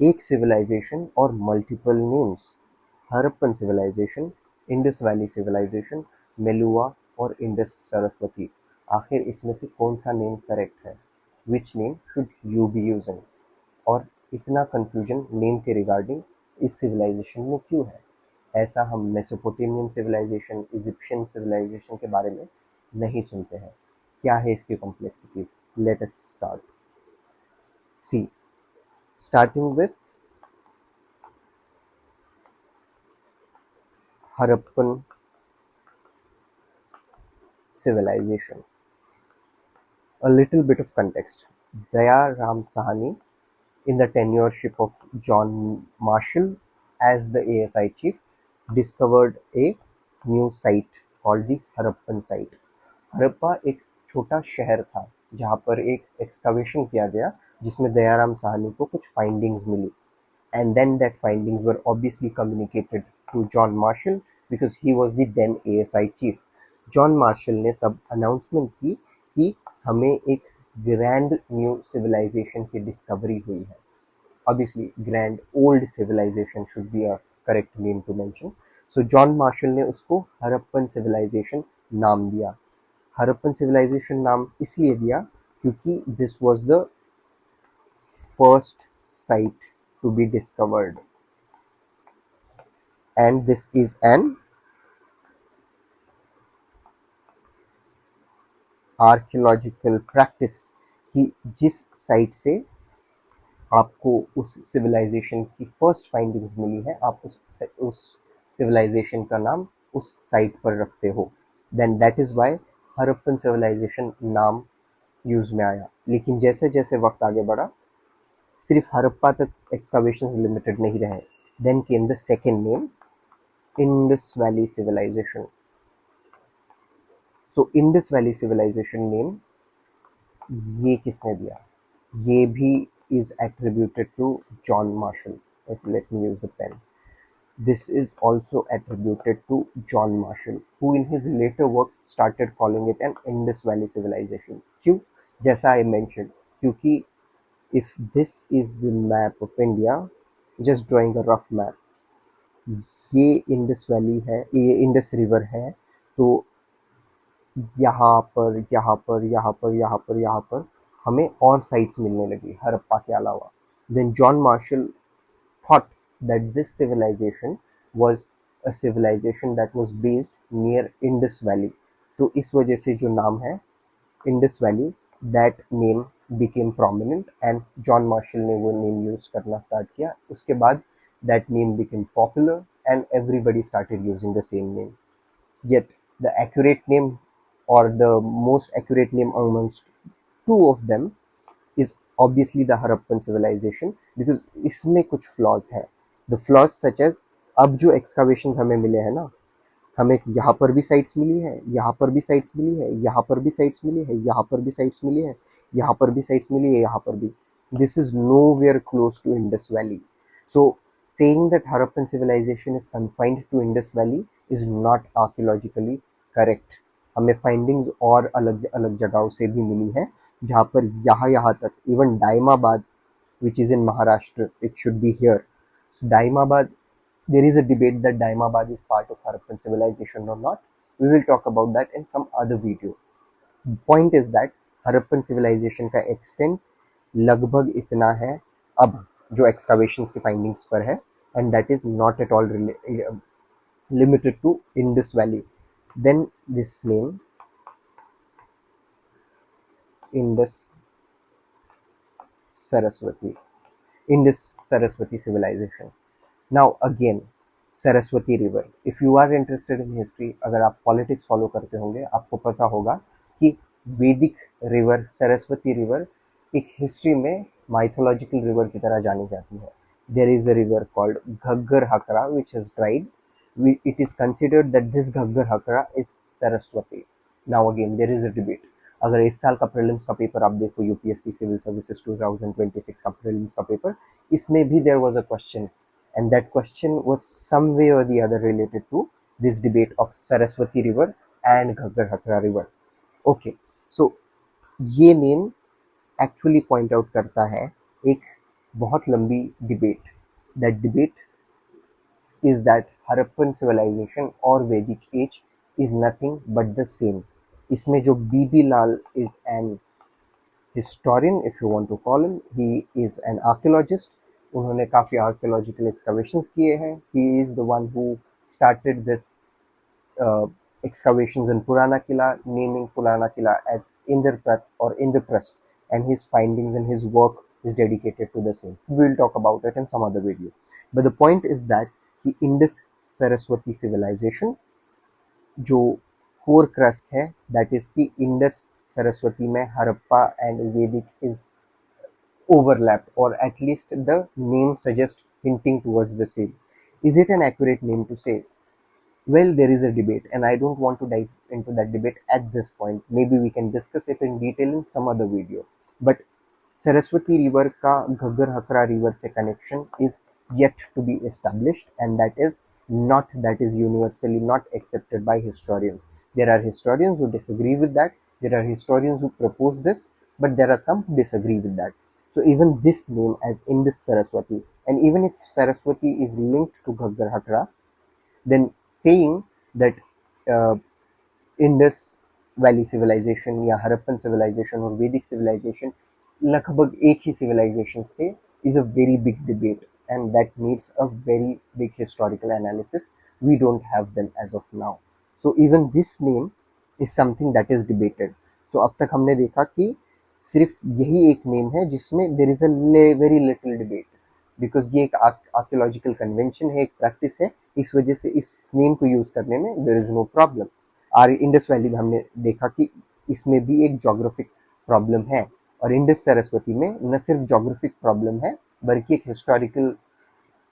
एक सिविलाइजेशन और multiple names, Harappan civilisation, Indus valley civilisation, Meluhha और इंडस सरस्वती। आखिर इसमें से कौन सा नेम करेक्ट है? Which name should you be using? और इतना कंफ्यूजन नेम के रिगार्डिंग इस सिविलाइजेशन में क्यों है? ऐसा हम मेसोपोटामियन सिविलाइजेशन, इजिप्शियन सिविलाइजेशन के बारे में नहीं सुनते हैं। क्या है इसकी complexities? Let us start. See, starting with Harappan civilization. A little bit of context. Daya Ram Sahani, in the tenureship of John Marshall as the ASI chief, discovered a new site called the Harappan site. Harappa एक छोटा शहर था जहाँ पर एक excavation किया गया जिसमें दयाराम साहनी को कुछ फाइंडिंग्स मिली, and then that findings were obviously communicated to John Marshall because he was the then ASI chief. John Marshall ने तब अनाउंसमेंट की कि हमें एक ग्रैंड न्यू सिविलाइजेशन की डिस्कवरी हुई है। Obviously grand old civilisation should be a correct name to mention. So John Marshall ने उसको हड़प्पन सिविलाइजेशन नाम दिया। हड़प्पन सिविलाइजेशन नाम इसलिए दिया क्योंकि this was the first sight to be discovered, and this is an archaeological practice कि जिस साइट से आपको उस सिविलाइजेशन की फर्स्ट फाइंडिंग्स मिली है, आप उस सिविलाइजेशन का नाम उस साइट पर रखते हो। Then that is why Harappan civilisation नाम यूज में आया। लेकिन जैसे जैसे वक्त आगे बढ़ा, सिर्फ हड़प्पा तक एक्सकवेशंस लिमिटेड नहीं रहे। Then came the second name, Indus valley civilisation. So Indus valley civilisation name ये किसने दिया? ये भी is attributed to John Marshall. Let me use the pen. This is also attributed to John Marshall, who in his later works started calling it an Indus Valley civilization. क्यों? जैसा I mentioned, क्योंकि if this is the map of India, just drawing a rough map, ये Indus valley है, ये Indus river है, तो यहाँ पर यहाँ पर यहाँ पर यहाँ पर यहाँ पर हमें और साइट्स मिलने लगी हड़प्पा के अलावा। Then John Marshall thought that this civilization was a civilization that was based near Indus Valley. तो इस वजह से जो नाम है Indus Valley, that name became prominent and John Marshall ने वो name use करना start किया। उसके बाद that name became popular and everybody started using the same name. Yet the accurate name, or the most accurate name amongst two of them, is obviously the Harappan civilization because इसमें कुछ flaws है। The flaws such as, अब जो excavations हमें मिले हैं ना, हमें यहाँ पर भी sites मिली है, यहाँ पर भी sites मिली है, यहाँ पर भी sites मिली है, यहाँ पर भी sites मिली है, यहाँ पर भी sites मिली है, यहाँ पर भी। This is nowhere close to Indus Valley. So saying that Harappan civilization is confined to Indus Valley is not archaeologically correct. हमें findings और अलग अलग जगहों से भी मिली है जहाँ पर यहाँ तक, even डायमाबाद which is in Maharashtra, it should be here. So Daimabad, there is a debate that Daimabad is part of Harappan civilization or not. We will talk about that in some other video. Point is that Harappan civilization का extent लगभग इतना है अब जो excavations की findings पर है, and that is not at all limited to Indus Valley. Then this name, Indus Saraswati, Indus Saraswati civilization. Now again, Saraswati river, if you are interested in history, अगर आप पॉलिटिक्स फॉलो करते होंगे, आपको पता होगा कि वैदिक रिवर सरस्वती रिवर एक history में माइथोलॉजिकल रिवर की तरह जानी जाती है। There is a river called Ghaggar Hakra which has dried. It is considered that this Ghaggar Hakra is Saraswati. Now again there is a debate. अगर इस साल का प्रीलिम्स का पेपर आप देखो, यूपीएससी सिविल सर्विसेज 2026 का प्रीलिम्स का पेपर, इसमें भी there was a question, and that question was some way or the other related to this debate of Saraswati river and Ghaggar Hakra river. Okay, so ये name actually point out करता है एक बहुत लंबी debate. That debate is that Harappan civilization or Vedic age is nothing but the same. इसमें जो बीबी लाल is an historian, if you want to call him, he is an archaeologist. उन्होंने काफ़ी archaeological excavations किए हैं. He is the one who started this excavations in Purana Kila, naming Purana Kila as Indraprat or Indraprasth, and his findings and his work is dedicated to the same. We will talk about it in some other video. But the point is that the Indus Saraswati civilization जो core crust है, that is की Indus Saraswati में Harappa and वैदिक is overlapped, or at least the name suggests hinting towards the same. Is it an accurate name to say? Well, there is a debate, and I don't want to dive into that debate at this point. Maybe we can discuss it in detail in some other video. But Saraswati river का घग्गर हकरा river से connection is yet to be established, and that is universally not accepted by historians. There are historians who disagree with that. There are historians who propose this, but there are some who disagree with that. So even this name as Indus Saraswati, and even if Saraswati is linked to Ghaggar Hakra, then saying that Indus Valley civilization या Harappan civilization और Vedic civilization लगभग एक ही civilizations थे is a very big debate, and that needs a very big historical analysis. We don't have them as of now. So even this name is something that is debated. So अब तक हमने देखा कि सिर्फ यही एक name है जिसमें there is a very little debate, because ये एक आर्कियोलॉजिकल कन्वेंशन है, एक प्रैक्टिस है, इस वजह से इस नेम को यूज करने में देयर इज नो प्रॉब्लम. और इंडस वैली में हमने देखा कि इसमें भी एक जोग्राफिक प्रॉब्लम है, और इंडस सरस्वती में न सिर्फ जोग्राफिक प्रॉब्लम है बल्कि एक हिस्टोरिकल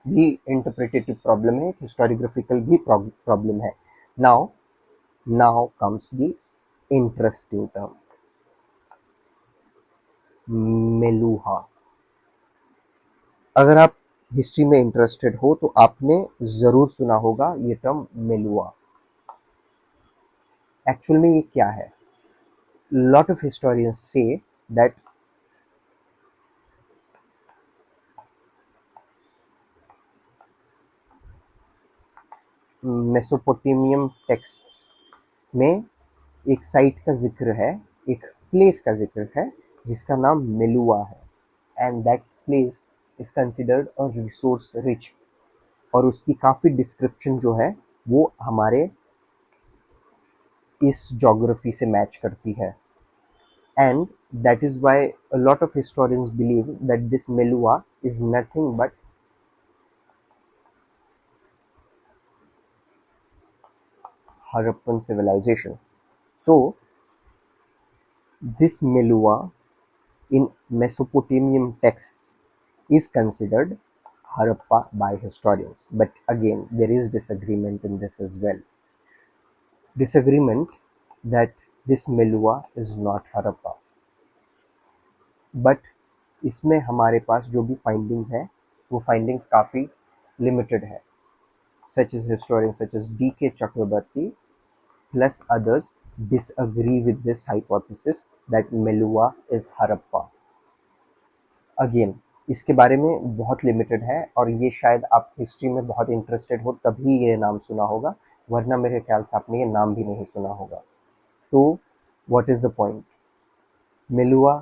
भी इंटरप्रिटेटिव प्रॉब्लम है, एक हिस्टोरियोग्राफिकल भी प्रॉब्लम है. Now comes the interesting term, Meluhha. अगर आप हिस्ट्री में इंटरेस्टेड हो तो आपने ज़रूर सुना होगा ये टर्म मेलुआ. एक्चुअल में ये क्या है? Lot of historians say that Mesopotamian texts में एक साइट का जिक्र है, एक प्लेस का जिक्र है जिसका नाम मेलुआ है, and that place is considered a resource rich, और उसकी काफ़ी डिस्क्रिप्शन जो है वो हमारे इस जोग्राफी से मैच करती है. And that is why a lot of historians believe that this Meluha is nothing but Harappan civilization. So this Meluwa in Mesopotamian texts is considered Harappa by historians, but again there is disagreement in this as well. Disagreement that this Meluwa is not Harappa, but इसमें हमारे पास जो भी findings हैं वो findings काफ़ी limited है. Such as historians such as D.K. Chakrabarty plus others disagree with this hypothesis that Meluwa is Harappa. Again, इसके बारे में बहुत लिमिटेड है, और ये शायद आप हिस्ट्री में बहुत इंटरेस्टेड हो तभी ये नाम सुना होगा, वरना मेरे ख्याल से आपने ये नाम भी नहीं सुना होगा. तो what is the point? Meluwa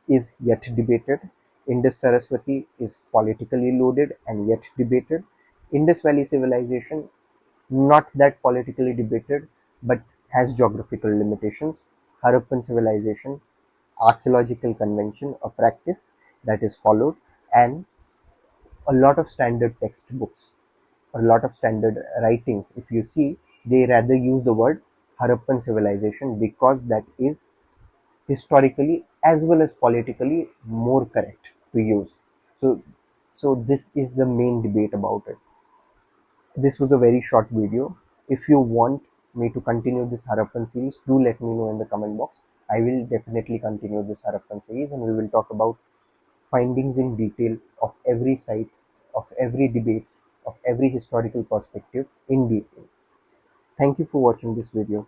is yet debated. Indus Saraswati is politically loaded and yet debated. Indus Valley civilization, not that politically debated, but has geographical limitations. Harappan civilization, archaeological convention, a practice that is followed, and a lot of standard textbooks, a lot of standard writings. If you see, they rather use the word Harappan civilization because that is historically as well as politically more correct to use. So this is the main debate about it. This was a very short video. If you want me to continue this Harappan series, do let me know in the comment box. I will definitely continue this Harappan series, and we will talk about findings in detail of every site, of every debates, of every historical perspective in detail. Thank you for watching this video.